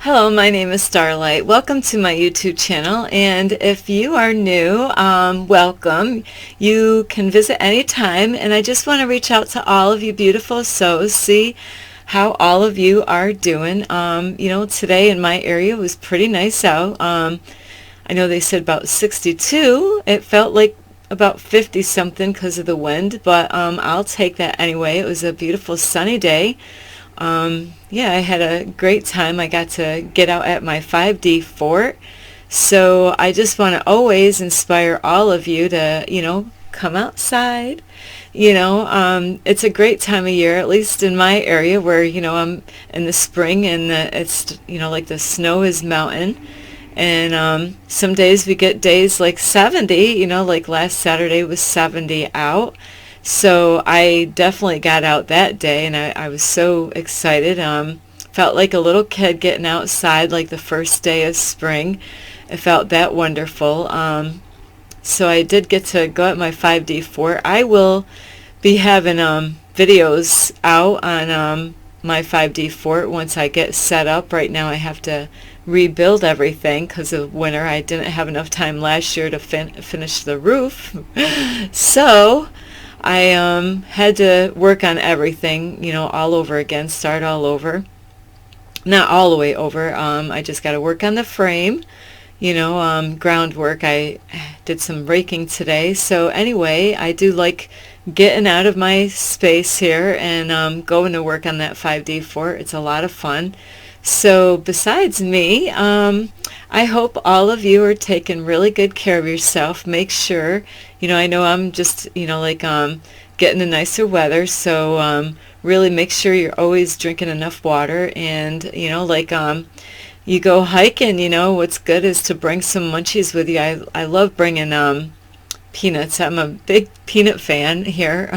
Hello, my name is Starlight. Welcome to my YouTube channel, and if you are new, welcome. You can visit anytime, and I just want to reach out to all of you beautiful souls, see how all of you are doing. Today in my area was pretty nice out. I know they said about 62. It felt like about 50 something because of the wind, but I'll take that anyway. It was a beautiful sunny day. Yeah, I had a great time. I got to get out at my 5D fort. So I just want to always inspire all of you to, come outside. It's a great time of year, at least in my area where, I'm in the spring and it's, like the snow is melting. And some days we get days like 70, like last Saturday was 70 out. So I definitely got out that day, and I was so excited. Felt like a little kid getting outside like the first day of spring. It felt that wonderful. So I did get to go at my 5D fort. I will be having videos out on my 5D fort once I get set up. Right now I have to rebuild everything because of winter. I didn't have enough time last year to finish the roof. So I had to work on everything, all over again, start all over. Not all the way over. I just got to work on the frame, groundwork. I did some raking today. So anyway, I do like getting out of my space here and going to work on that 5D fort. It's a lot of fun. So besides me, I hope all of you are taking really good care of yourself. Make sure, I know I'm just, getting the nicer weather. So really make sure you're always drinking enough water. And, you go hiking, what's good is to bring some munchies with you. I love bringing peanuts. I'm a big peanut fan here.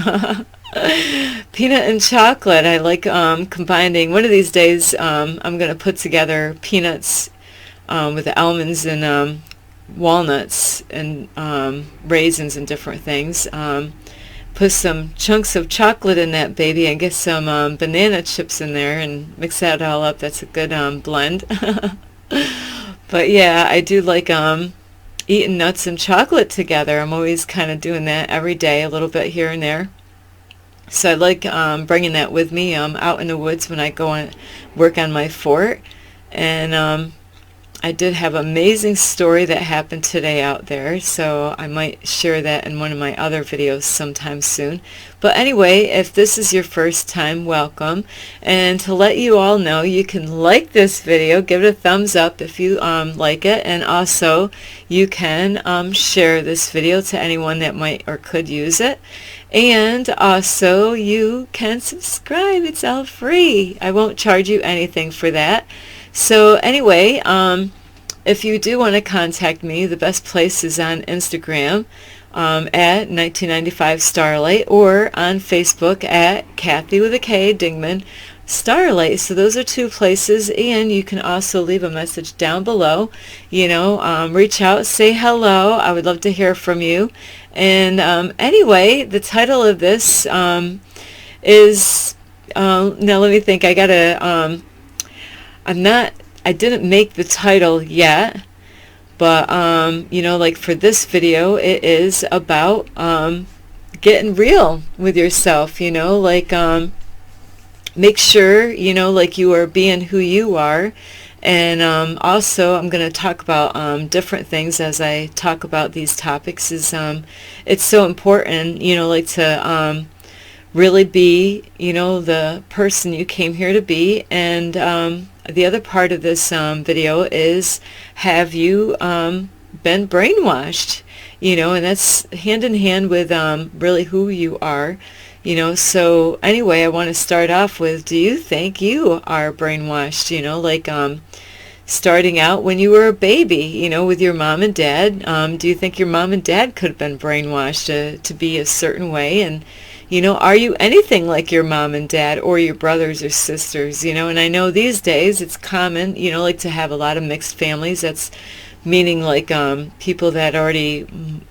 Peanut and chocolate. I like combining. One of these days I'm going to put together peanuts with the almonds and walnuts and raisins and different things. Put some chunks of chocolate in that baby and get some banana chips in there and mix that all up. That's a good blend. But yeah, I do like eating nuts and chocolate together. I'm always kind of doing that every day, a little bit here and there. So I like bringing that with me out in the woods when I go and work on my fort. And I did have an amazing story that happened today out there, so I might share that in one of my other videos sometime soon. But anyway, if this is your first time, welcome. And to let you all know, you can like this video, give it a thumbs up if you like it, and also you can share this video to anyone that might or could use it. And also you can subscribe. It's all free. I won't charge you anything for that. So anyway, if you do want to contact me, the best place is on Instagram at 1995 Starlight, or on Facebook at Kathy with a K Dingman Starlight. So those are two places, and you can also leave a message down below. Reach out, say hello. I would love to hear from you. And anyway, the title of this is now let me think. I didn't make the title yet, but like for this video, it is about getting real with yourself. Make sure like you are being who you are. And also I'm going to talk about different things as I talk about these topics. It's so important, to really be, the person you came here to be. And the other part of this video is, have you been brainwashed? And that's hand in hand with really who you are. So anyway, I want to start off with, do you think you are brainwashed? Starting out when you were a baby, with your mom and dad. Do you think your mom and dad could have been brainwashed to be a certain way? And are you anything like your mom and dad or your brothers or sisters? And I know these days it's common, to have a lot of mixed families. That's meaning people that already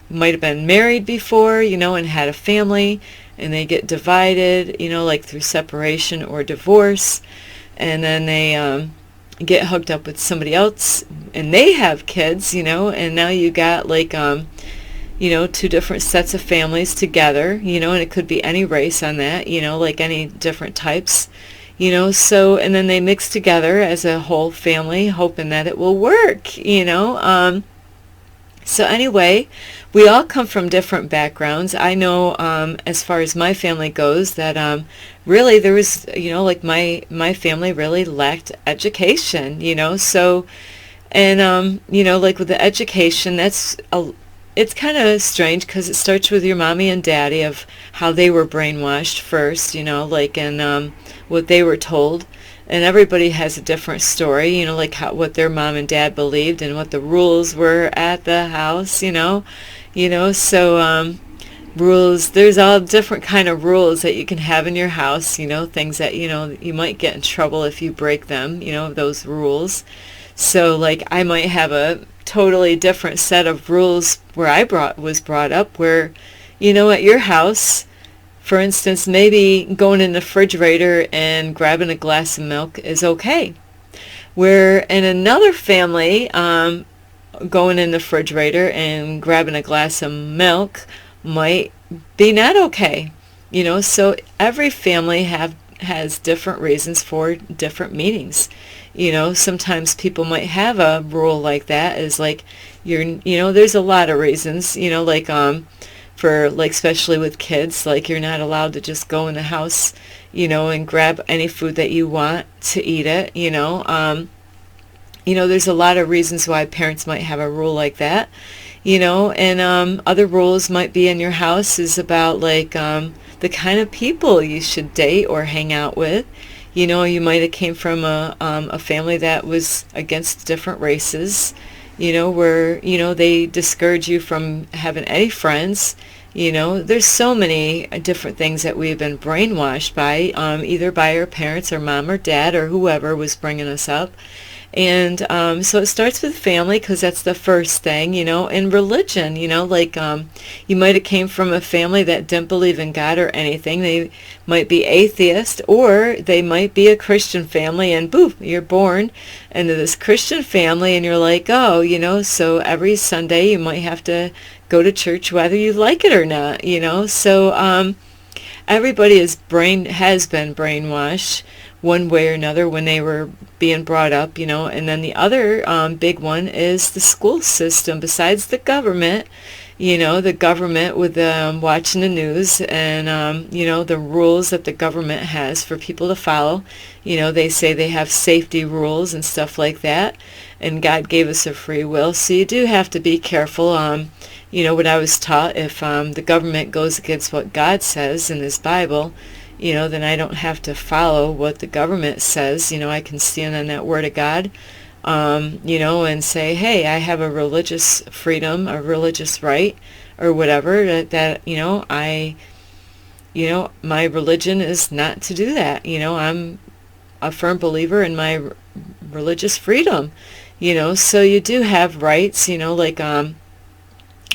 might have been married before, and had a family, and they get divided, through separation or divorce. And then they get hooked up with somebody else and they have kids, and now you got like, two different sets of families together, and it could be any race on that, like any different types, so, and then they mix together as a whole family, hoping that it will work. So anyway, we all come from different backgrounds. I know, as far as my family goes, that really there was, like my family really lacked education, so, and, like with the education, it's kind of strange because it starts with your mommy and daddy of how they were brainwashed first, like, and what they were told. And everybody has a different story, like what their mom and dad believed and what the rules were at the house, so rules, there's all different kind of rules that you can have in your house, things that, you might get in trouble if you break them, those rules. So like I might have a totally different set of rules where I was brought up where, at your house, for instance, maybe going in the refrigerator and grabbing a glass of milk is okay. Where in another family, going in the refrigerator and grabbing a glass of milk might be not okay. So every family has different reasons for different meanings. Sometimes people might have a rule like that is like there's a lot of reasons, like for like especially with kids, like you're not allowed to just go in the house, and grab any food that you want to eat it, there's a lot of reasons why parents might have a rule like that, and other rules might be in your house is about like the kind of people you should date or hang out with. You might have came from a family that was against different races, where, they discourage you from having any friends. There's so many different things that we've been brainwashed by, either by our parents or mom or dad or whoever was bringing us up. And so it starts with family because that's the first thing, and religion, like you might have came from a family that didn't believe in God or anything. They might be atheist or they might be a Christian family and boom, you're born into this Christian family and you're like, oh, so every Sunday you might have to go to church whether you like it or not, so everybody has been brainwashed one way or another when they were being brought up, and then the other big one is the school system. Besides the government, the government with watching the news and, the rules that the government has for people to follow. They say they have safety rules and stuff like that, and God gave us a free will, so you do have to be careful. What I was taught, if the government goes against what God says in his Bible, then I don't have to follow what the government says. I can stand on that word of God, and say, hey, I have a religious freedom, a religious right, or whatever, that my religion is not to do that. I'm a firm believer in my religious freedom, so you do have rights, like, I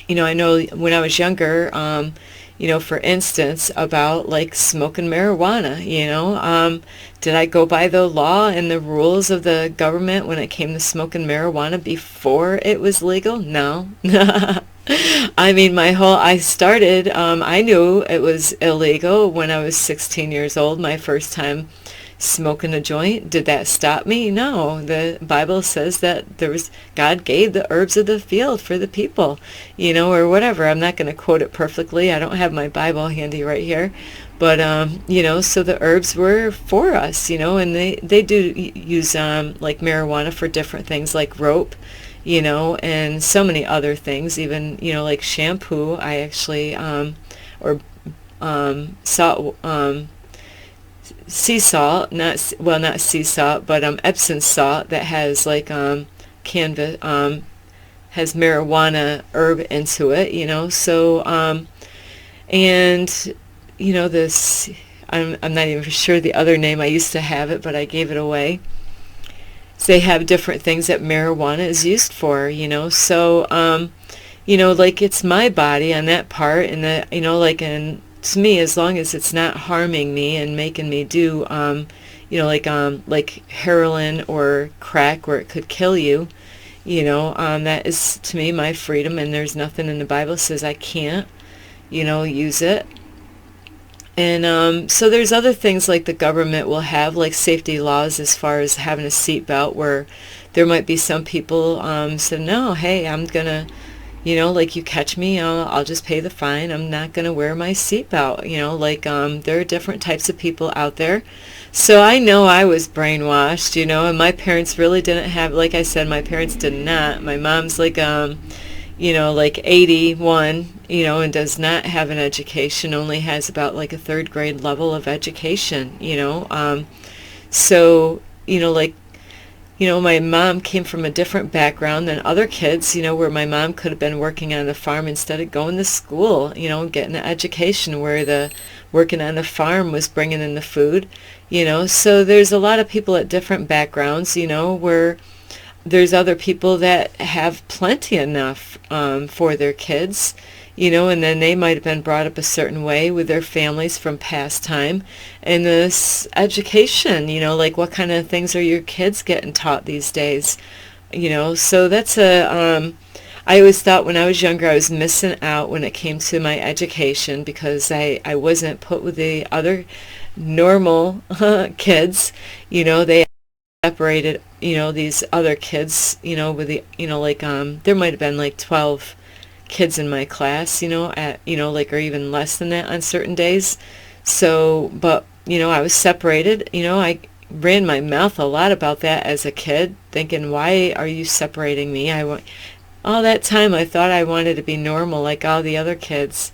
know when I was younger, for instance, about like smoking marijuana, did I go by the law and the rules of the government when it came to smoking marijuana before it was legal? No. I mean, I knew it was illegal when I was 16 years old, my first time smoking a joint. Did that stop me? No. The Bible says that God gave the herbs of the field for the people, or whatever. I'm not going to quote it perfectly. I don't have my Bible handy right here. But, so the herbs were for us, and they do use like marijuana for different things like rope, and so many other things, even, like shampoo. I actually, or salt, sea salt, not sea salt, but Epsom salt that has like canvas, has marijuana herb into it, so and this, I'm not even sure the other name. I used to have it, but I gave it away. So they have different things that marijuana is used for, so like it's my body on that part, and that, like, and to me, as long as it's not harming me and making me do, like heroin or crack where it could kill you. That is to me my freedom, and there's nothing in the Bible says I can't, use it. And so there's other things like the government will have, like safety laws as far as having a seatbelt, where there might be some people say, no, hey, I'm going to, like you catch me, I'll just pay the fine. I'm not going to wear my seatbelt. There are different types of people out there. So I know I was brainwashed, and my parents really didn't have, like I said, my parents did not. My mom's like 81, and does not have an education, only has about like a third grade level of education, so, my mom came from a different background than other kids, where my mom could have been working on the farm instead of going to school, getting an education, where the working on the farm was bringing in the food, so there's a lot of people at different backgrounds, where there's other people that have plenty enough for their kids, and then they might have been brought up a certain way with their families from past time. And this education, like what kind of things are your kids getting taught these days? So that's I always thought when I was younger I was missing out when it came to my education, because I wasn't put with the other normal kids. They separated, these other kids, with the, there might have been like 12 kids in my class, or even less than that on certain days. So, but, I was separated, I ran my mouth a lot about that as a kid, thinking, why are you separating me? All that time I thought I wanted to be normal like all the other kids.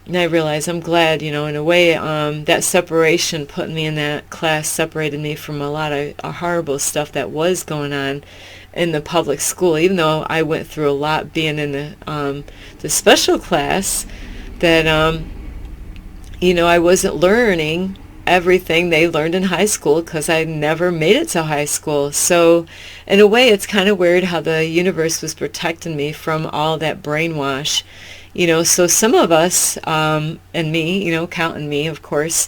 And I realized I'm glad, in a way, that separation, putting me in that class, separated me from a lot of horrible stuff that was going on in the public school. Even though I went through a lot being in the special class, that, I wasn't learning everything they learned in high school, because I never made it to high school. So in a way, it's kind of weird how the universe was protecting me from all that brainwash. So some of us, and me, counting me, of course,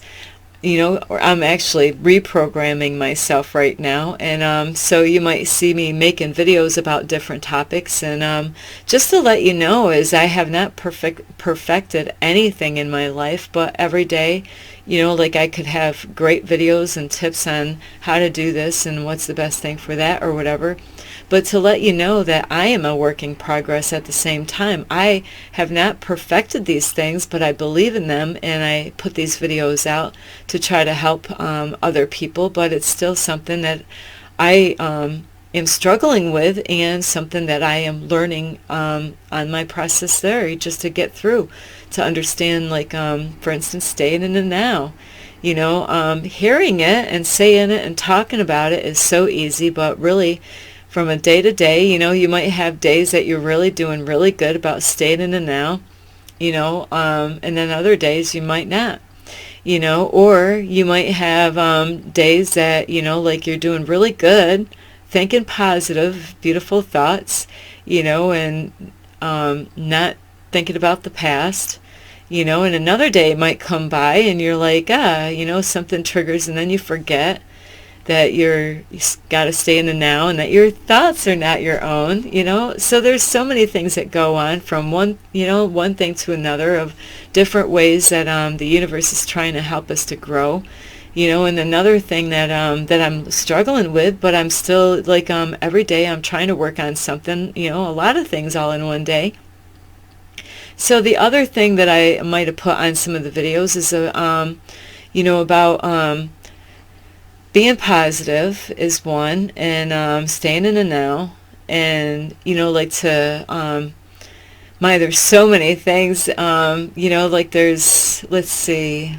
I'm actually reprogramming myself right now. And so you might see me making videos about different topics. And just to let you know is I have not perfected anything in my life, but every day, I could have great videos and tips on how to do this and what's the best thing for that or whatever. But to let you know that I am a work in progress at the same time. I have not perfected these things, but I believe in them, and I put these videos out to try to help other people. But it's still something that I am struggling with, and something that I am learning on my process there, just to get through, to understand, like, for instance, staying in the now. Hearing it and saying it and talking about it is so easy, but really, from a day to day, you might have days that you're really doing really good about staying in the now, and then other days you might not, or you might have days that, like you're doing really good, thinking positive, beautiful thoughts, and not thinking about the past, and another day might come by and you're like, something triggers, and then you forget that you got to stay in the now, and that your thoughts are not your own, So there's so many things that go on from one thing to another, of different ways that the universe is trying to help us to grow, And another thing that that I'm struggling with, but I'm still, like, every day I'm trying to work on something, a lot of things all in one day. So the other thing that I might have put on some of the videos is about being positive is one, and staying in the now, and there's so many things, like there's, let's see,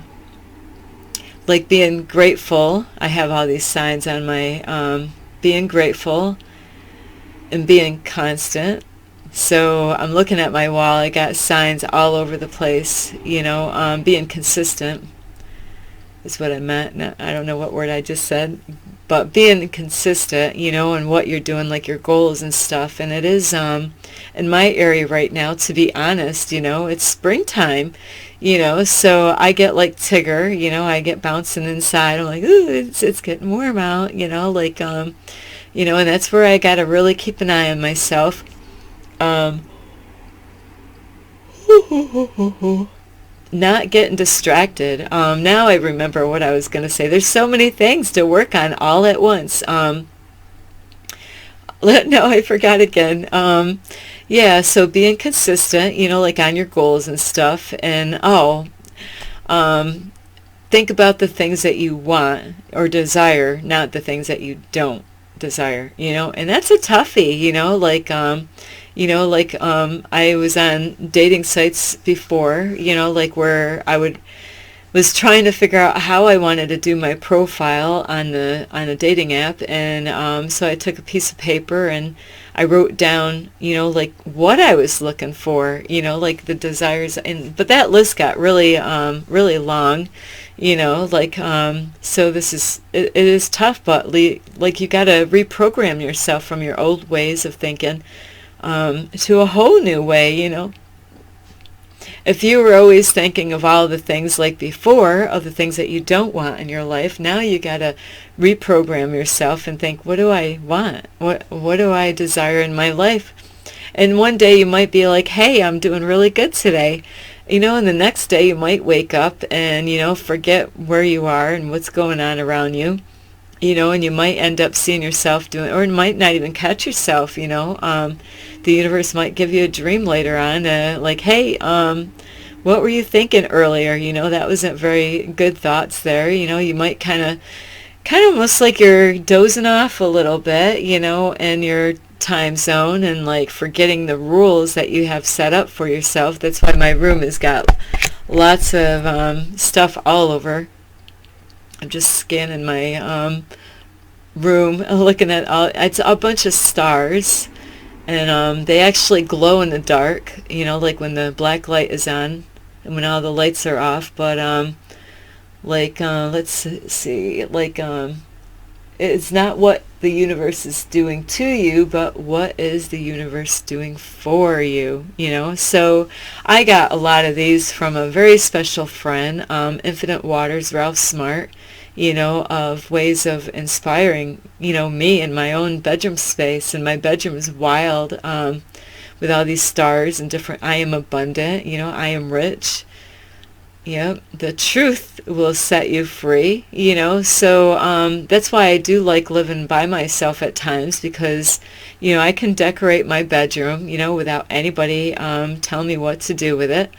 like being grateful. I have all these signs on my being grateful and being constant. So I'm looking at my wall, I got signs all over the place, being consistent is what I meant. No, I don't know what word I just said. but being consistent, in what you're doing, like your goals and stuff. And it is, in my area right now, to be honest, it's springtime, so I get like Tigger, I get bouncing inside. I'm like, ooh, it's getting warm out, and that's where I got to really keep an eye on myself. Um, Not getting distracted. Now I remember what I was going to say. There's so many things to work on all at once. No, I forgot again. Yeah, so being consistent, like on your goals and stuff. And, um, think about the things that you want or desire, not the things that you don't desire, and that's a toughie, I was on dating sites before, like where was trying to figure out how I wanted to do my profile on a dating app, and so I took a piece of paper and I wrote down, like what I was looking for, like the desires, but that list got really really long, so it is tough, but like you got to reprogram yourself from your old ways of thinking to a whole new way. If you were always thinking of all the things like before, of the things that you don't want in your life, now you got to reprogram yourself and think, what do I want? What do I desire in my life? And one day you might be like, hey, I'm doing really good today. And the next day you might wake up and, forget where you are and what's going on around you. And you might end up seeing yourself doing, or you might not even catch yourself, the universe might give you a dream later on, like, hey, what were you thinking earlier? That wasn't very good thoughts there. You might kind of almost like you're dozing off a little bit, in your time zone and like forgetting the rules that you have set up for yourself. That's why my room has got lots of stuff all over. I'm just scanning my room, looking at it's a bunch of stars, and they actually glow in the dark, like when the black light is on and when all the lights are off. But let's see, it's not what the universe is doing to you, but what is the universe doing for you, So I got a lot of these from a very special friend, Infinite Waters, Ralph Smart, of ways of inspiring, me in my own bedroom space. And my bedroom is wild, with all these stars and different, I am abundant, I am rich. Yep, the truth will set you free, so that's why I do like living by myself at times, because, I can decorate my bedroom, without anybody telling me what to do with it.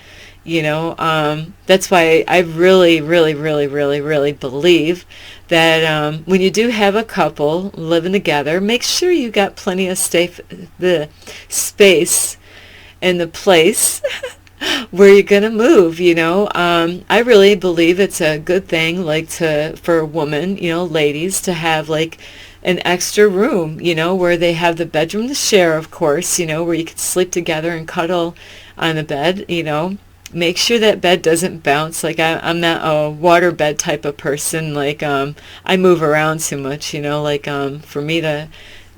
That's why I really, really, really, really, really believe that when you do have a couple living together, make sure you got plenty of the space and the place where you're going to move, I really believe it's a good thing, like for a woman, ladies, to have like an extra room, where they have the bedroom to share, of course, where you can sleep together and cuddle on the bed, Make sure that bed doesn't bounce. Like I'm not a water bed type of person. Like I move around too much, for me to,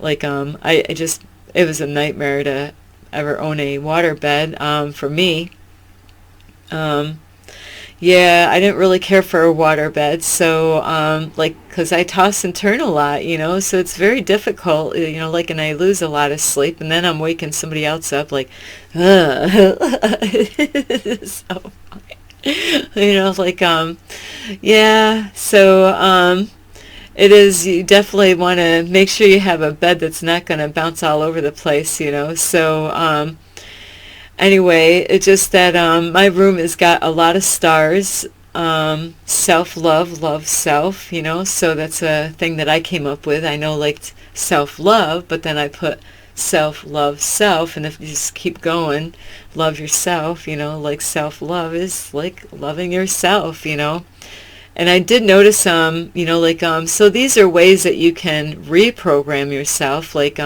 I just, it was a nightmare to ever own a water bed for me. Yeah, I didn't really care for a water bed, so because I toss and turn a lot, so it's very difficult, and I lose a lot of sleep, and then I'm waking somebody else up, like, it's so funny. Yeah, so it is, you definitely want to make sure you have a bed that's not going to bounce all over the place, so anyway, it's just that my room has got a lot of stars, self-love, love self, so that's a thing that I came up with. I know, like, self-love, but then I put self-love self, and if you just keep going, love yourself, like self-love is like loving yourself, And I did notice, so these are ways that you can reprogram yourself, like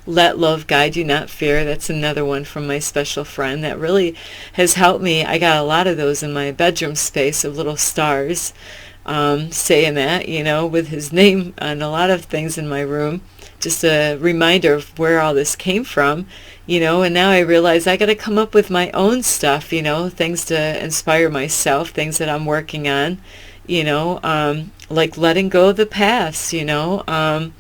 let love guide you, not fear. That's another one from my special friend that really has helped me. I got a lot of those in my bedroom space of little stars. saying that, with his name on a lot of things in my room. Just a reminder of where all this came from, and now I realize I got to come up with my own stuff, things to inspire myself, things that I'm working on, like letting go of the past, and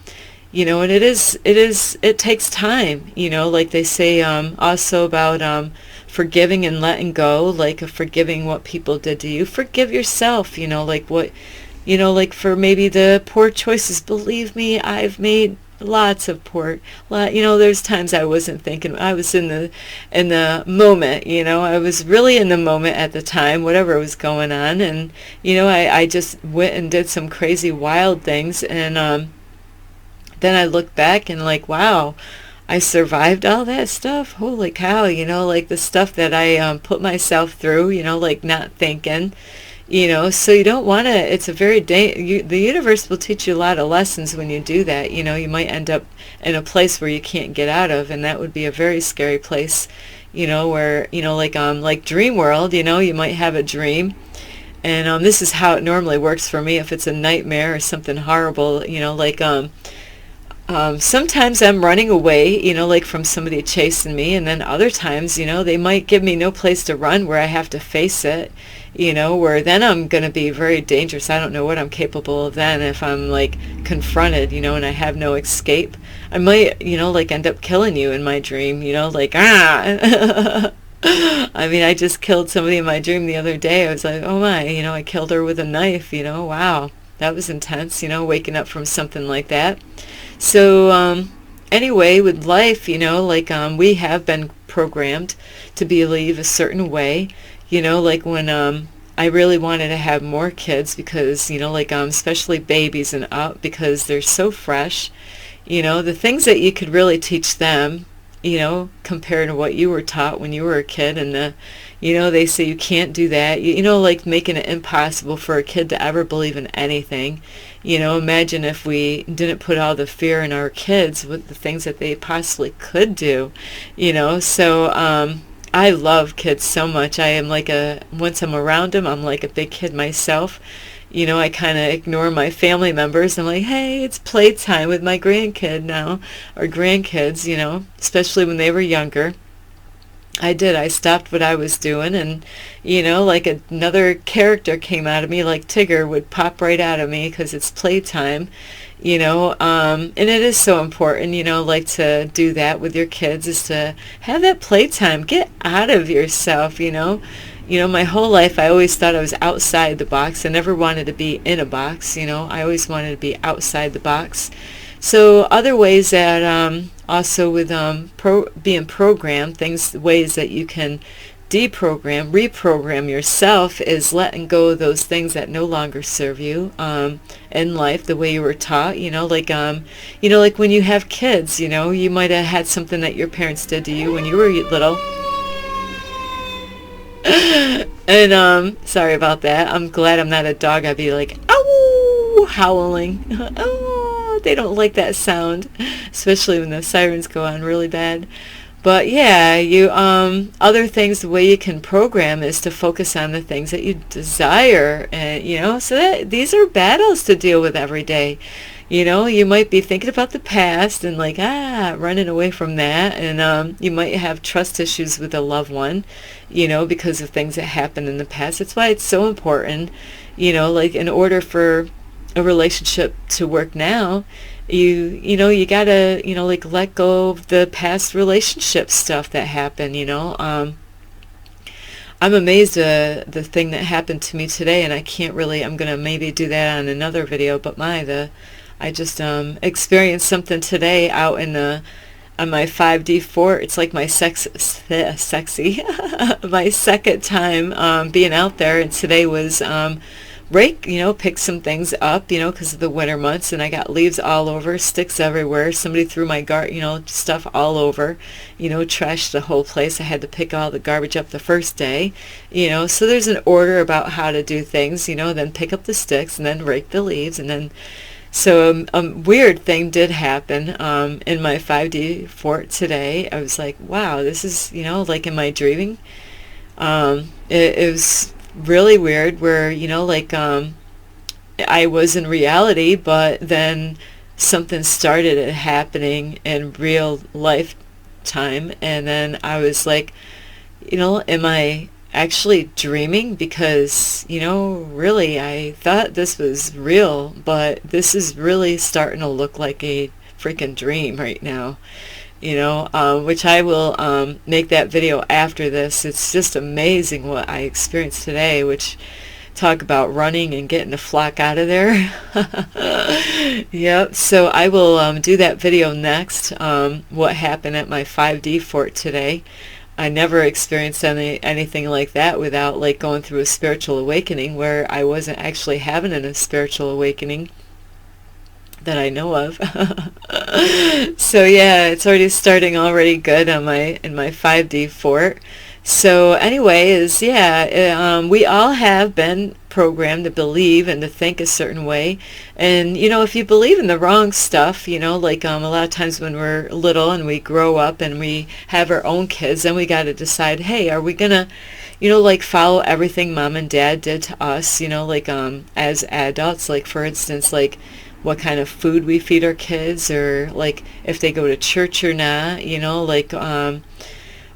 it takes time, like they say, also about, forgiving and letting go, like forgiving what people did to you. Forgive yourself, like what, like for maybe the poor choices. Believe me, I've made lots of there's times I wasn't thinking. I was in the moment, I was really in the moment at the time, whatever was going on. And, I just went and did some crazy wild things. And, then I look back and like, wow, I survived all that stuff. Holy cow, like the stuff that I put myself through, like not thinking, so you don't want to, it's a very, the universe will teach you a lot of lessons when you do that. You might end up in a place where you can't get out of, and that would be a very scary place, where, like dream world, you might have a dream. And this is how it normally works for me if it's a nightmare or something horrible, like sometimes I'm running away, like from somebody chasing me, and then other times, they might give me no place to run where I have to face it, where then I'm going to be very dangerous. I don't know what I'm capable of then if I'm like confronted, and I have no escape. I might, like end up killing you in my dream, like, I mean, I just killed somebody in my dream the other day. I was like, oh my, I killed her with a knife, wow, that was intense, waking up from something like that. So anyway, with life, we have been programmed to believe a certain way, like when I really wanted to have more kids because, especially babies and up, because they're so fresh, the things that you could really teach them, compared to what you were taught when you were a kid. And they say you can't do that, like making it impossible for a kid to ever believe in anything. Imagine if we didn't put all the fear in our kids with the things that they possibly could do, so I love kids so much. I am like once I'm around them, I'm like a big kid myself. I kind of ignore my family members. I'm like, hey, it's playtime with my grandkid now, or grandkids, especially when they were younger. I stopped what I was doing, and, like another character came out of me, like Tigger would pop right out of me because it's playtime, and it is so important, like to do that with your kids, is to have that playtime, get out of yourself, my whole life I always thought I was outside the box. I never wanted to be in a box, I always wanted to be outside the box. So other ways that also with being programmed, ways that you can reprogram yourself is letting go of those things that no longer serve you in life the way you were taught. Like when you have kids, you might have had something that your parents did to you when you were little. And sorry about that. I'm glad I'm not a dog. I'd be like, ow, howling. Oh, they don't like that sound, especially when the sirens go on really bad. But yeah, you other things, the way you can program is to focus on the things that you desire, and so that these are battles to deal with every day. You might be thinking about the past and like running away from that, and you might have trust issues with a loved one, because of things that happened in the past. That's why it's so important, like in order for a relationship to work now, you gotta like let go of the past relationship stuff that happened. I'm amazed at the thing that happened to me today, and I'm gonna maybe do that on another video, but I just experienced something today out on my 5D fort. It's like my sexy my second time being out there, and today was pick some things up, because of the winter months, and I got leaves all over, sticks everywhere. Somebody threw my stuff all over, trashed the whole place. I had to pick all the garbage up the first day, so there's an order about how to do things, then pick up the sticks and then rake the leaves, and then so a weird thing did happen in my 5D fort today. I was like, wow, this is, like in my dreaming. It was really weird where, I was in reality, but then something started happening in real life time, and then I was like, am I actually dreaming? Because, really, I thought this was real, but this is really starting to look like a freaking dream right now. Which I will make that video after this. It's just amazing what I experienced today, which talk about running and getting the flock out of there. Yep, so I will do that video next, what happened at my 5D fort today. I never experienced anything like that without like going through a spiritual awakening, where I wasn't actually having a spiritual awakening that I know of. So yeah, it's already good on in my 5D fort. So anyways, yeah, we all have been programmed to believe and to think a certain way. And, if you believe in the wrong stuff, like a lot of times when we're little and we grow up and we have our own kids, then we got to decide, hey, are we going to, like follow everything mom and dad did to us, like as adults, like for instance, like what kind of food we feed our kids, or like if they go to church or not, like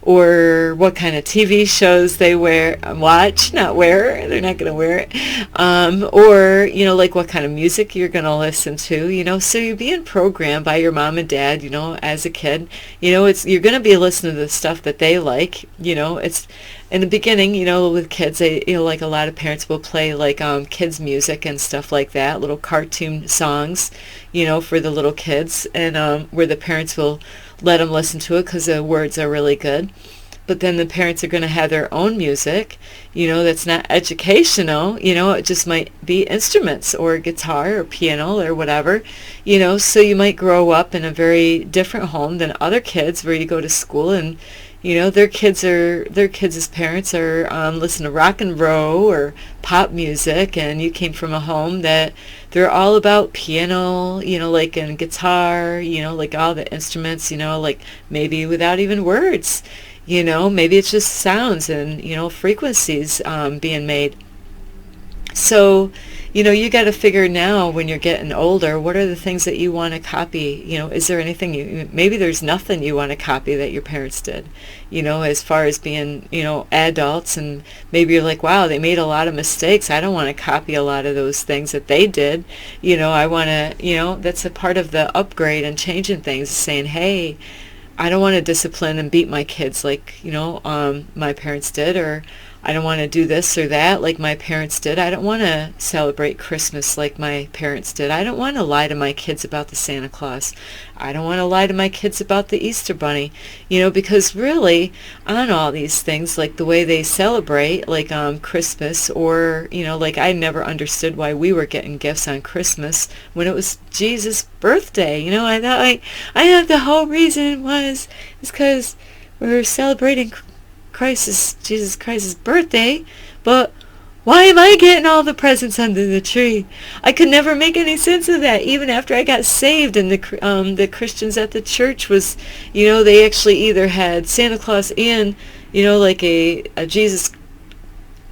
or what kind of TV shows they watch, not wear, they're not going to wear it, or, like what kind of music you're going to listen to, so you're being programmed by your mom and dad, as a kid, you're going to be listening to the stuff that they like, it's, in the beginning, with kids, they, like a lot of parents will play like kids music and stuff like that, little cartoon songs, for the little kids, and where the parents will let them listen to it because the words are really good. But then the parents are going to have their own music, that's not educational, it just might be instruments or guitar or piano or whatever, so you might grow up in a very different home than other kids where you go to school and, their kids as parents are listening to rock and roll or pop music, and you came from a home that they're all about piano, like, and guitar, like all the instruments, like maybe without even words, maybe it's just sounds and, frequencies being made. So, you got to figure now when you're getting older, what are the things that you want to copy? Is there anything maybe there's nothing you want to copy that your parents did, as far as being, adults, and maybe you're like, wow, they made a lot of mistakes. I don't want to copy a lot of those things that they did. I want to, that's a part of the upgrade and changing things, saying, hey, I don't want to discipline and beat my kids like, my parents did, or I don't want to do this or that like my parents did. I don't want to celebrate Christmas like my parents did. I don't want to lie to my kids about the Santa Claus. I don't want to lie to my kids about the Easter Bunny, because really on all these things, like the way they celebrate, like Christmas, or, like I never understood why we were getting gifts on Christmas when it was Jesus' birthday. I thought the whole reason is because we were celebrating Jesus Christ's birthday, but why am I getting all the presents under the tree? I could never make any sense of that, even after I got saved, and the Christians at the church was, they actually either had Santa Claus and, like a Jesus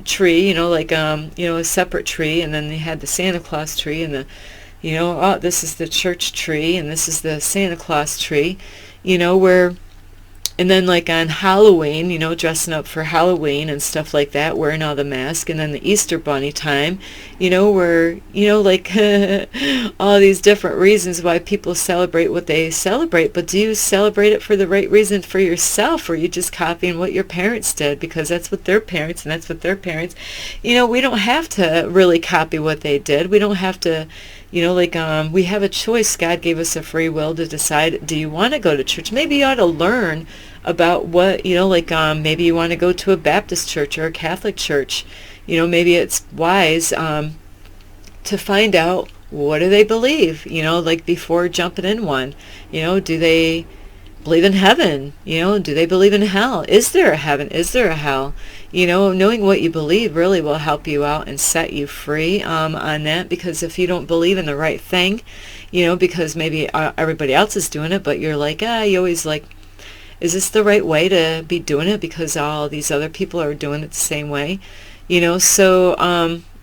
tree, like, a separate tree, and then they had the Santa Claus tree, and oh, this is the church tree, and this is the Santa Claus tree, where... And then like on Halloween, dressing up for Halloween and stuff like that, wearing all the masks. And then the Easter Bunny time, where, like all these different reasons why people celebrate what they celebrate. But do you celebrate it for the right reason for yourself, or are you just copying what your parents did because that's what their parents and that's what their parents, we don't have to really copy what they did. We don't have to, we have a choice. God gave us a free will to decide, do you want to go to church? Maybe you ought to learn about what, maybe you want to go to a Baptist church or a Catholic church. Maybe it's wise to find out, what do they believe, like before jumping in one. Do they believe in heaven? Do they believe in hell? Is there a heaven? Is there a hell? Knowing what you believe really will help you out and set you free on that, because if you don't believe in the right thing, because maybe everybody else is doing it, but you're like, you always like, is this the right way to be doing it because all these other people are doing it the same way? So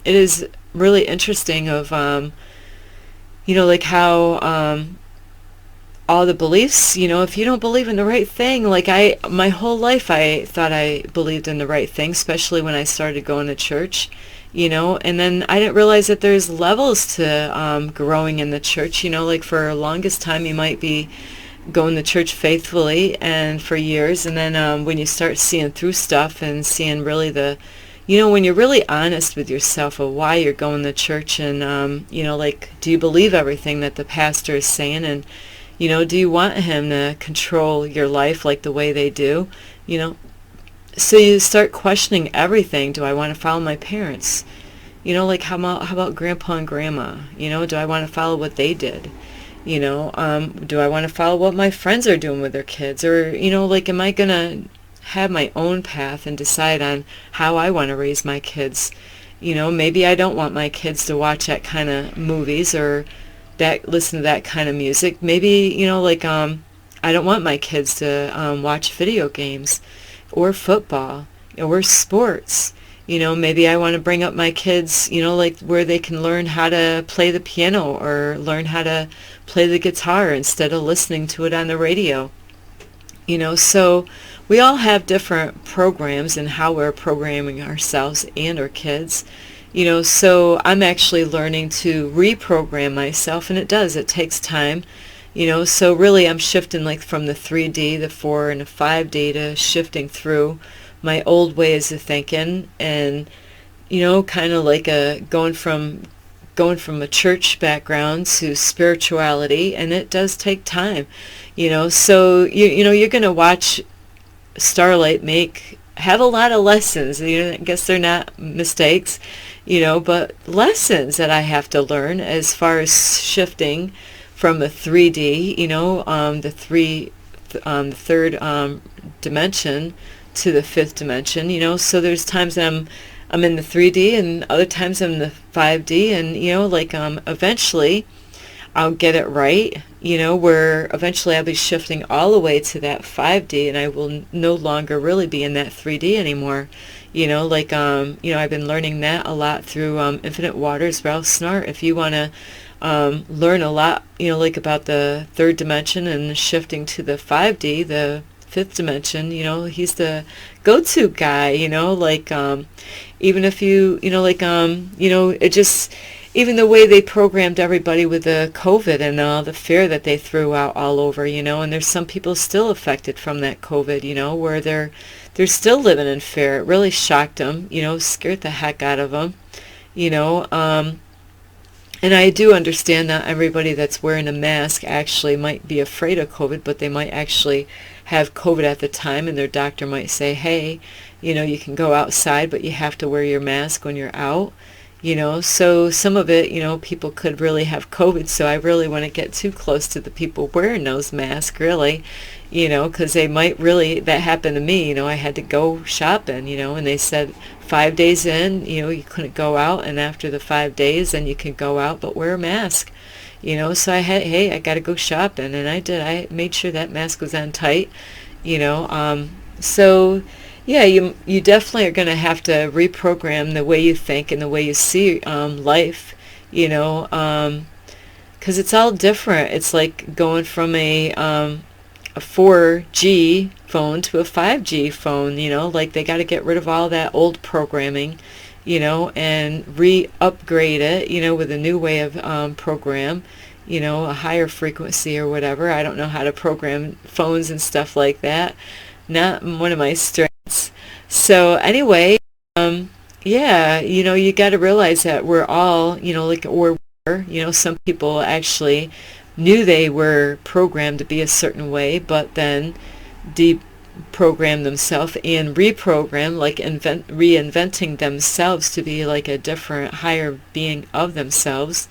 it is really interesting of, like how, all the beliefs, if you don't believe in the right thing, like my whole life I thought I believed in the right thing, especially when I started going to church, and then I didn't realize that there's levels to growing in the church, like for the longest time you might be going to church faithfully and for years, and then when you start seeing through stuff and seeing really when you're really honest with yourself of why you're going to church, and like, do you believe everything that the pastor is saying, and do you want him to control your life like the way they do? So you start questioning everything. Do I want to follow my parents? Like how about grandpa and grandma? Do I want to follow what they did? Do I want to follow what my friends are doing with their kids? Or, like, am I going to have my own path and decide on how I want to raise my kids? Maybe I don't want my kids to watch that kind of movies or listen to that kind of music. Maybe, I don't want my kids to watch video games or football or sports. Maybe I want to bring up my kids, like where they can learn how to play the piano or learn how to play the guitar instead of listening to it on the radio. So we all have different programs and how we're programming ourselves and our kids. So I'm actually learning to reprogram myself, and it takes time. So really I'm shifting like from the 3D, the 4 and the 5D to shifting through my old ways of thinking, and kind of like going from a church background to spirituality, and it does take time. So you're going to watch Starlight have a lot of lessons. I guess they're not mistakes, but lessons that I have to learn as far as shifting from a 3D, the third dimension to the fifth dimension. So there's times that I'm in the 3D, and other times I'm in the 5D, and eventually I'll get it right, where eventually I'll be shifting all the way to that 5D, and I will no longer really be in that 3D anymore. I've been learning that a lot through Infinite Waters, Ralph Snart. If you want to learn a lot, about the third dimension and shifting to the 5D, the fifth dimension, he's the go-to guy, even if it just, even the way they programmed everybody with the COVID and all the fear that they threw out all over, and there's some people still affected from that COVID, where they're still living in fear. It really shocked them, scared the heck out of them, and I do understand that everybody that's wearing a mask actually might be afraid of COVID, but they might actually have COVID at the time, and their doctor might say, hey, you can go outside, but you have to wear your mask when you're out. So some of it, people could really have COVID, so I really want to get too close to the people wearing those masks, really, because they might really, that happened to me, I had to go shopping, and they said 5 days in, you couldn't go out, and after the 5 days, then you can go out, but wear a mask, so I got to go shopping, and I did. I made sure that mask was on tight, so yeah, you definitely are going to have to reprogram the way you think and the way you see life, because it's all different. It's like going from a 4G phone to a 5G phone, like they got to get rid of all that old programming, and re-upgrade it, with a new way of program, a higher frequency or whatever. I don't know how to program phones and stuff like that. Not one of my strengths. So anyway, yeah, you got to realize that we're all, some people actually knew they were programmed to be a certain way, but then deprogram themselves and reprogram, like reinventing themselves to be like a different, higher being of themselves.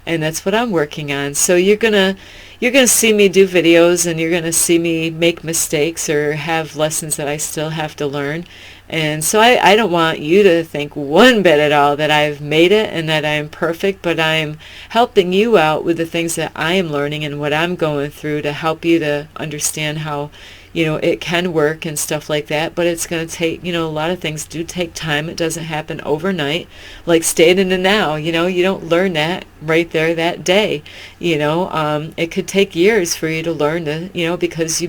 And that's what I'm working on. So you're gonna see me do videos, and you're gonna see me make mistakes or have lessons that I still have to learn. And so I don't want you to think one bit at all that I've made it and that I'm perfect, but I'm helping you out with the things that I am learning and what I'm going through to help you to understand how, it can work and stuff like that. But it's going to take, a lot of things do take time. It doesn't happen overnight. Like staying in the now, you don't learn that right there that day. It could take years for you to learn to, because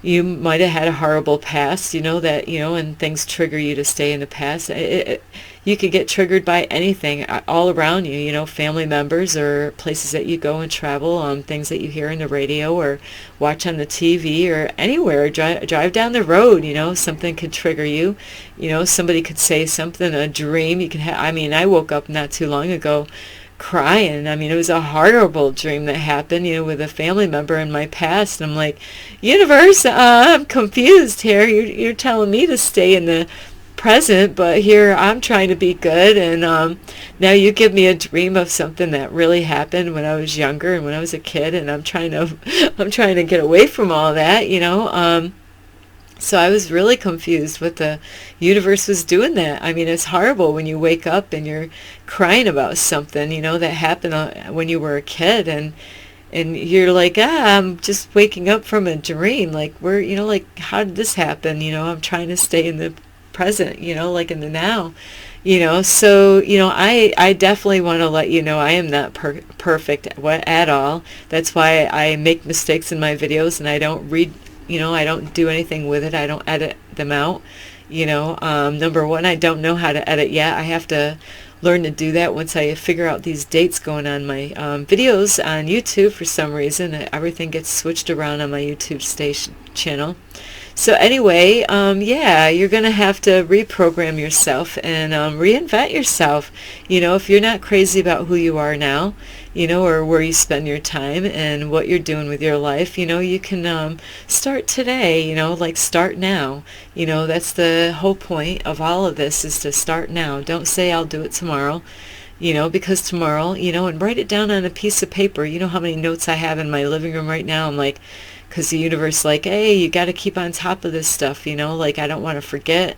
you might have had a horrible past, and things trigger you to stay in the past. You could get triggered by anything all around you, family members or places that you go and travel, things that you hear on the radio or watch on the TV or anywhere. Drive down the road, something could trigger you. Somebody could say something, a dream. You could I woke up not too long ago crying. It was a horrible dream that happened, with a family member in my past. And I'm like, universe, I'm confused here. You're telling me to stay in the present, but here I'm trying to be good. And now you give me a dream of something that really happened when I was younger and when I was a kid, and I'm trying to get away from all that. So I was really confused what the universe was doing that. It's horrible when you wake up and you're crying about something, that happened when you were a kid, and you're like, I'm just waking up from a dream. Like, how did this happen? I'm trying to stay in the present, like in the now. So, I definitely want to let you know I am not perfect at all. That's why I make mistakes in my videos and I don't read. I don't do anything with it. I don't edit them out. Number one, I don't know how to edit yet. I have to learn to do that once I figure out these dates going on my videos on YouTube. For some reason, everything gets switched around on my YouTube channel. So anyway, you're going to have to reprogram yourself and reinvent yourself. If you're not crazy about who you are now, or where you spend your time and what you're doing with your life, you can start today, like start now. That's the whole point of all of this, is to start now. Don't say I'll do it tomorrow, because tomorrow, and write it down on a piece of paper. You know how many notes I have in my living room right now? I'm like, because the universe like, hey, you got to keep on top of this stuff, like I don't want to forget,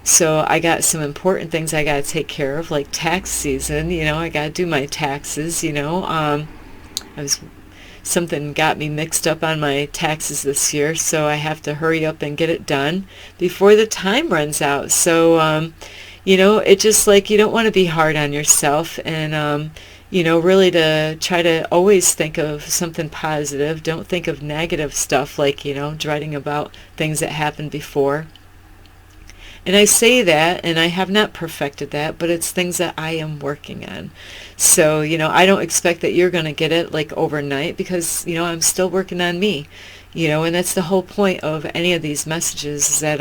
so I got some important things I got to take care of, like tax season, I got to do my taxes, something got me mixed up on my taxes this year, so I have to hurry up and get it done before the time runs out. So, it's just like you don't want to be hard on yourself, and, really to try to always think of something positive. Don't think of negative stuff like, dreading about things that happened before. And I say that, and I have not perfected that, but it's things that I am working on. So, I don't expect that you're going to get it like overnight, because, I'm still working on me, and that's the whole point of any of these messages, is that,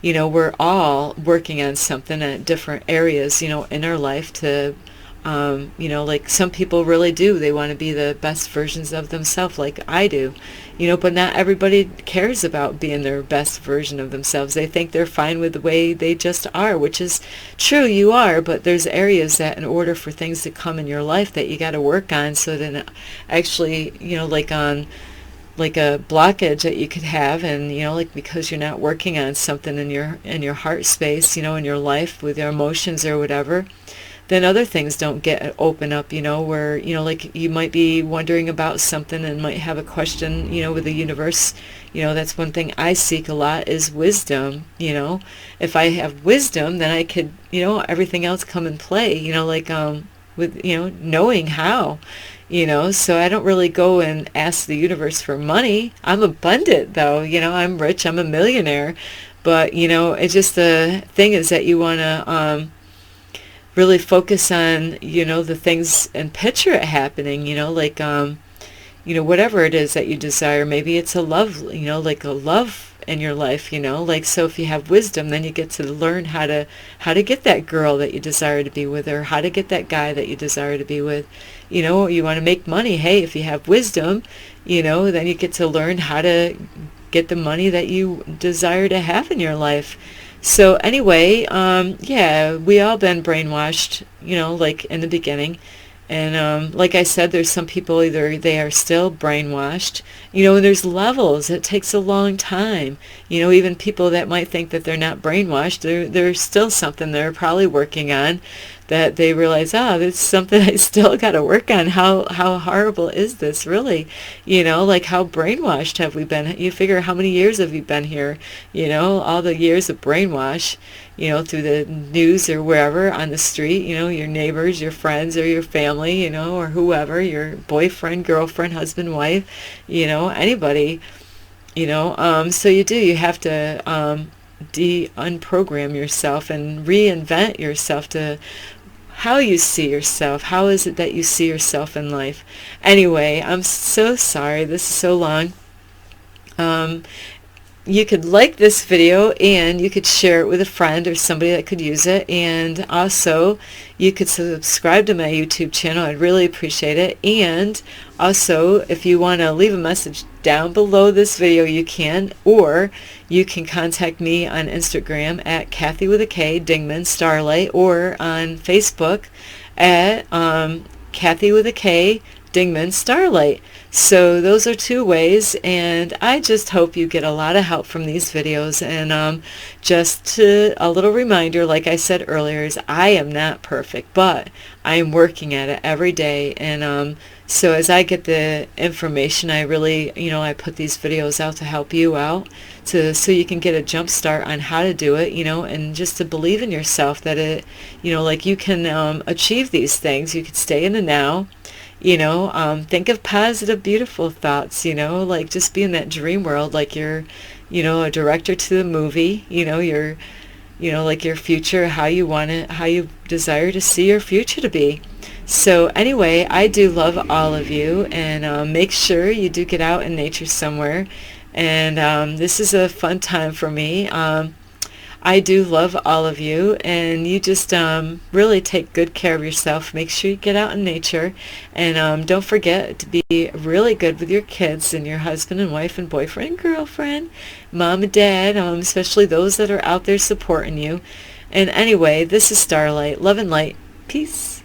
we're all working on something at different areas, in our life to, like some people really do. They want to be the best versions of themselves, like I do, but not everybody cares about being their best version of themselves. They think they're fine with the way they just are, which is true, you are, but there's areas that in order for things to come in your life that you got to work on, so then actually, like on like a blockage that you could have, and like because you're not working on something in your heart space, in your life with your emotions or whatever, then other things don't get open up, where, like you might be wondering about something and might have a question, with the universe. That's one thing I seek a lot, is wisdom. If I have wisdom, then I could, everything else come in play, like with, knowing how, so I don't really go and ask the universe for money. I'm abundant though, I'm rich, I'm a millionaire, but, it's just the thing is that you want to, really focus on, the things and picture it happening, like, whatever it is that you desire. Maybe it's a love, like a love in your life, like, so if you have wisdom, then you get to learn how to get that girl that you desire to be with, or how to get that guy that you desire to be with. You want to make money. Hey, if you have wisdom, then you get to learn how to get the money that you desire to have in your life. So anyway, we all been brainwashed, like in the beginning, And like I said, there's some people, either they are still brainwashed, and there's levels. It takes a long time. Even people that might think that they're not brainwashed, there's still something they're probably working on, that they realize, there's something I still got to work on. How horrible is this, really? Like, how brainwashed have we been? You figure, how many years have you been here? All the years of brainwash, through the news or wherever, on the street, your neighbors, your friends, or your family, or whoever, your boyfriend, girlfriend, husband, wife, anybody, so you have to unprogram yourself and reinvent yourself to how you see yourself. How is it that you see yourself in life? Anyway, I'm so sorry this is so long. You could like this video, and you could share it with a friend or somebody that could use it, and also you could subscribe to my YouTube channel. I'd really appreciate it. And also, if you want to leave a message down below this video, you can, or you can contact me on Instagram at Kathy with a K Dingman Starlight, or on Facebook at Kathy with a K Dingman Starlight. So those are two ways, and I just hope you get a lot of help from these videos. And just a little reminder, like I said earlier, is I am not perfect, but I am working at it every day. And so as I get the information, I really, I put these videos out to help you out, so you can get a jump start on how to do it, and just to believe in yourself that it, like, you can achieve these things. You can stay in the now. Think of positive, beautiful thoughts, like just be in that dream world, like you're, a director to the movie, you're, like your future, how you want it, how you desire to see your future to be. So anyway, I do love all of you, and make sure you do get out in nature somewhere. And this is a fun time for me. I do love all of you, and you just really take good care of yourself. Make sure you get out in nature, and don't forget to be really good with your kids and your husband and wife and boyfriend and girlfriend, mom and dad, especially those that are out there supporting you. And anyway, this is Starlight. Love and light. Peace.